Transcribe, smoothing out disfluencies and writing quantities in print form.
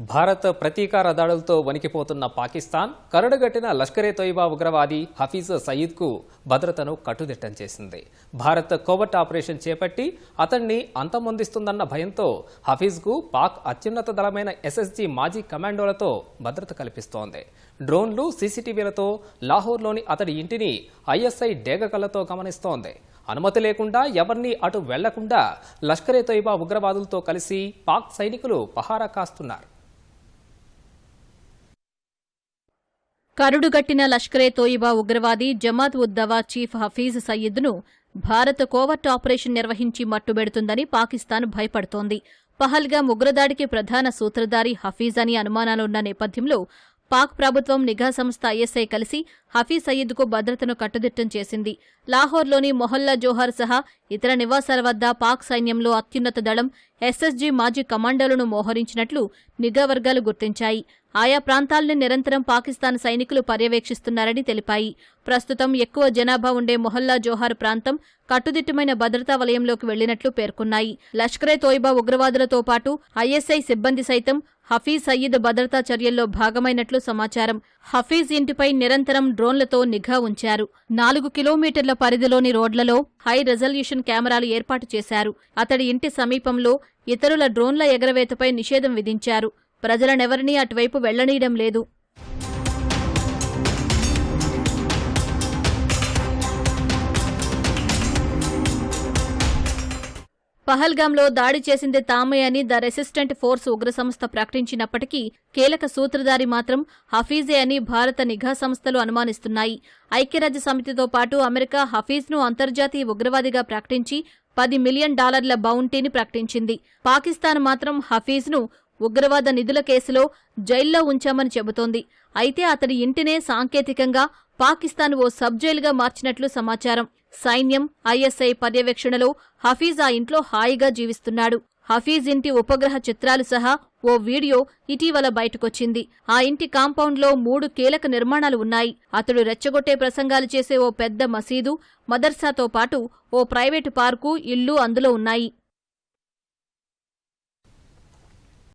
భారత్ ప్రతీకార దాడులతో వణికిపోతున్న పాకిస్తాన్ కరడుగట్టిన లష్కర్-ఏ-తోయిబా ఉగ్రవాది హఫీజ్ సయీద్కు భద్రతను కట్టుదిట్టం చేసింది. భారత్ కోవర్ట్ ఆపరేషన్ చేపట్టి అతన్ని అంతమొందిస్తుందన్న భయంతో హఫీజ్కు పాక్ అత్యున్నత దళమైన ఎస్ఎస్జీ మాజీ కమాండోలతో భద్రత కల్పిస్తోంది. డ్రోన్లు, సీసీటీవీలతో లాహోర్లోని అతడి ఇంటిని ఐఎస్ఐ డేగకళ్లతో గమనిస్తోంది. అనుమతి లేకుండా ఎవరినీ అటు వెళ్లకుండా లష్కర్-ఏ-తోయిబా ఉగ్రవాదులతో కలిసి పాక్ సైనికులు పహారా కాస్తున్నారు. కరుడుగట్టిన లష్కర్-ఏ-తోయిబా ఉగ్రవాది జమాత్-ఉద్-దవా చీఫ్ హఫీజ్ సయీద్ను భారత్ కోవర్ట్ ఆపరేషన్ నిర్వహించి మట్టుబెడుతుందని పాకిస్తాన్ భయపడుతోంది. పహల్గాం ఉగ్రదాడికి ప్రధాన సూత్రధారి హఫీజ్ అని అనుమానాలున్న నేపథ్యంలో పాక్ ప్రభుత్వం నిఘా సంస్థ ఐఎస్ఐ కలిసి హఫీజ్ సయీద్కు భద్రతను కట్టుదిట్టం చేసింది. లాహోర్లోని మొహల్లా జోహార్ సహా ఇతర నివాసాల వద్ద పాక్ సైన్యంలో అత్యున్నత దళం ఎస్ఎస్జీ మాజీ కమాండోలను మోహరించినట్లు నిఘా వర్గాలు గుర్తించాయి. ఆయా ప్రాంతాల్ని నిరంతరం పాకిస్తాన్ సైనికులు పర్యవేక్షిస్తున్నారని తెలిపాయి. ప్రస్తుతం ఎక్కువ జనాభా ఉండే మొహల్లా జోహార్ ప్రాంతం కట్టుదిట్టమైన భద్రతా వలయంలోకి వెళ్లినట్లు పేర్కొన్నాయి. లష్కర్-ఏ-తోయిబా ఉగ్రవాదులతో పాటు ఐఎస్ఐ సిబ్బంది సైతం హఫీజ్ సయీద్ భద్రతా చర్యల్లో భాగమైనట్లు సమాచారం. హఫీజ్ ఇంటిపై నిరంతరం డ్రోన్లతో నిఘా ఉంచారు. 4 కిలోమీటర్ల పరిధిలోని రోడ్లలో హై రెజల్యూషన్ కెమెరాలు ఏర్పాటు చేశారు. అతడి ఇంటి సమీపంలో ఇతరుల డ్రోన్ల ఎగరవేతపై నిషేధం విధించారు. ప్రజలనెవరినీ అటువైపు వెళ్లనీయడం లేదు. పహల్గాంలో దాడి చేసింది తామే అని ద రెసిస్టెంట్ ఫోర్స్ ఉగ్ర సంస్థ ప్రకటించినప్పటికీ కీలక సూత్రధారి మాత్రం హఫీజే అని భారత నిఘా సంస్థలు అనుమానిస్తున్నాయి. ఐక్యరాజ్య సమితితో పాటు అమెరికా హఫీజ్ను అంతర్జాతీయ ఉగ్రవాదిగా ప్రకటించి $10 మిలియన్ బౌంటీని ప్రకటించింది. పాకిస్తాన్ మాత్రం హఫీజ్ను ఉగ్రవాద నిధుల కేసులో జైల్లో ఉంచామని చెబుతోంది. అయితే అతడి ఇంటినే సాంకేతికంగా పాకిస్తాన్ ఓ సబ్ జైలుగా మార్చినట్లు సమాచారం. సైన్యం, ఐఎస్ఐ పర్యవేక్షణలో హఫీజ్ ఆ ఇంట్లో హాయిగా జీవిస్తున్నాడు. హఫీజ్ ఇంటి ఉపగ్రహ చిత్రాలు సహా ఓ వీడియో ఇటీవల బయటకొచ్చింది. ఆ ఇంటి కాంపౌండ్లో 3 కీలక నిర్మాణాలు ఉన్నాయి. అతడు రెచ్చగొట్టే ప్రసంగాలు చేసే ఓ పెద్ద మసీదు, మదర్సాతో పాటు ఓ ప్రైవేటు పార్కు, ఇల్లు అందులో ఉన్నాయి.